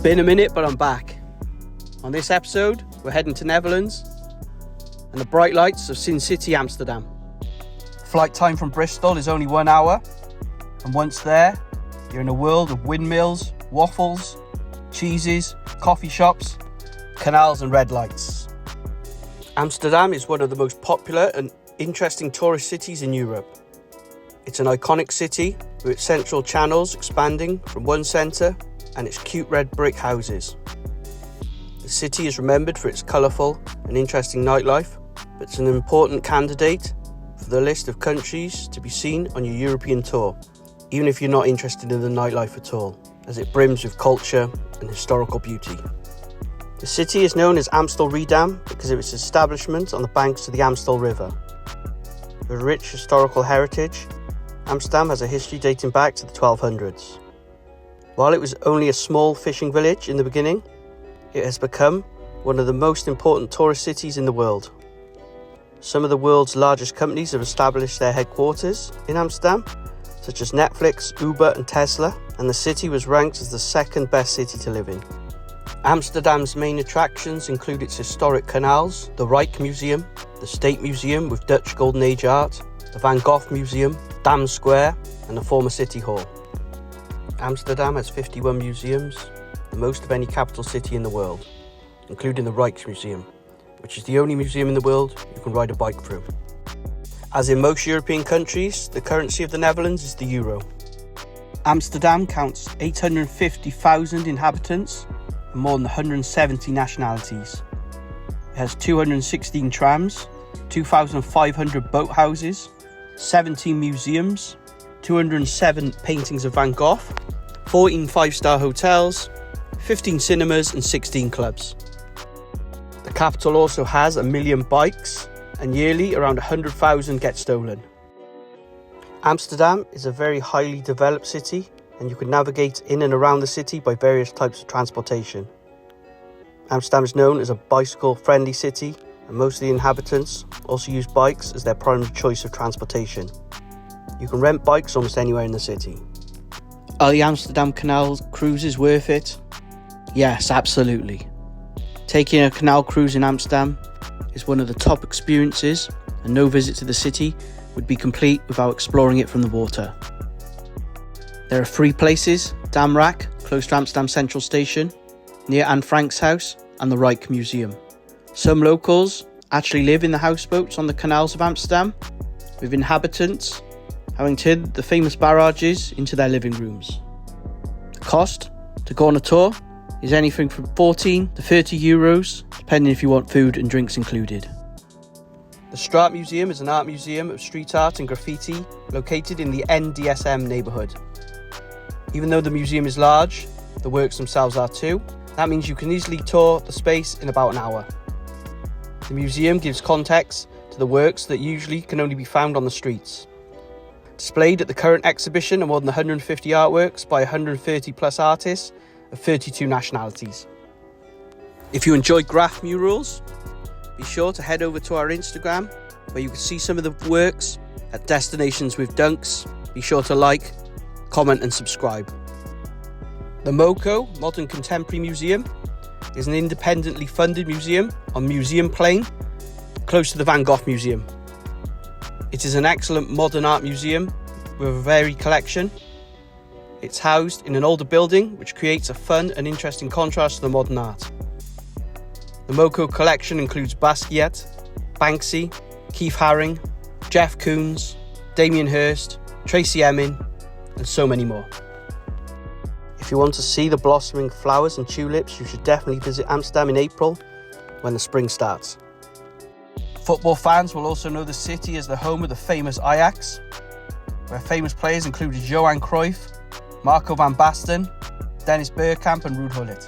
been a minute, but I'm back. On this episode, we're heading to Netherlands and the bright lights of Sin City, Amsterdam. Flight time from Bristol is only 1 hour, and once there, you're in a world of windmills, waffles, cheeses, coffee shops, canals and red lights. Amsterdam is one of the most popular and interesting tourist cities in Europe. It's an iconic city with its central channels expanding from one centre and its cute red brick houses. The city is remembered for its colourful and interesting nightlife, but it's an important candidate for the list of countries to be seen on your European tour, even if you're not interested in the nightlife at all, as it brims with culture and historical beauty. The city is known as Amstel-Redam because of its establishment on the banks of the Amstel River. With a rich historical heritage, Amsterdam has a history dating back to the 1200s. While it was only a small fishing village in the beginning, it has become one of the most important tourist cities in the world. Some of the world's largest companies have established their headquarters in Amsterdam, such as Netflix, Uber and Tesla, and the city was ranked as the second best city to live in. Amsterdam's main attractions include its historic canals, the Rayong Museum, the State Museum with Dutch Golden Age art, the Van Gogh Museum, Dam Square and the former City Hall. Amsterdam has 51 museums, the most of any capital city in the world, including the Rijksmuseum, which is the only museum in the world you can ride a bike through. As in most European countries, the currency of the Netherlands is the euro. Amsterdam counts 850,000 inhabitants and more than 170 nationalities. It has 216 trams, 2,500 boathouses, 17 museums, 207 paintings of Van Gogh, 14 five-star hotels, 15 cinemas and 16 clubs. The capital also has 1 million bikes and yearly around 100,000 get stolen. Amsterdam is a very highly developed city and you can navigate in and around the city by various types of transportation. Amsterdam is known as a bicycle-friendly city and most of the inhabitants also use bikes as their primary choice of transportation. You can rent bikes almost anywhere in the city. Are the Amsterdam Canal cruises worth it? Yes, absolutely. Taking a canal cruise in Amsterdam is one of the top experiences, and no visit to the city would be complete without exploring it from the water. There are 3 places: Damrak, close to Amsterdam Central Station, near Anne Frank's house, and the Rayong Museum. Some locals actually live in the houseboats on the canals of Amsterdam, with inhabitants having turned the famous barrages into their living rooms. The cost to go on a tour is anything from 14 to 30 euros, depending if you want food and drinks included. The Straat Museum is an art museum of street art and graffiti located in the NDSM neighbourhood. Even though the museum is large, the works themselves are too. That means you can easily tour the space in about an hour. The museum gives context to the works that usually can only be found on the streets. Displayed at the current exhibition are more than 150 artworks by 130 plus artists of 32 nationalities. If you enjoy graph murals, be sure to head over to our Instagram where you can see some of the works at Destinationswithdunks. Be sure to like, comment and subscribe. The MoCo, Modern Contemporary Museum, is an independently funded museum on Museum Plain, close to the Van Gogh Museum. It is an excellent modern art museum with a varied collection. It's housed in an older building which creates a fun and interesting contrast to the modern art. The MoCo collection includes Basquiat, Banksy, Keith Haring, Jeff Koons, Damien Hirst, Tracy Emin and so many more. If you want to see the blossoming flowers and tulips, you should definitely visit Amsterdam in April when the spring starts. Football fans will also know the city as the home of the famous Ajax, where famous players included Johan Cruyff, Marco van Basten, Dennis Bergkamp and Ruud Gullit.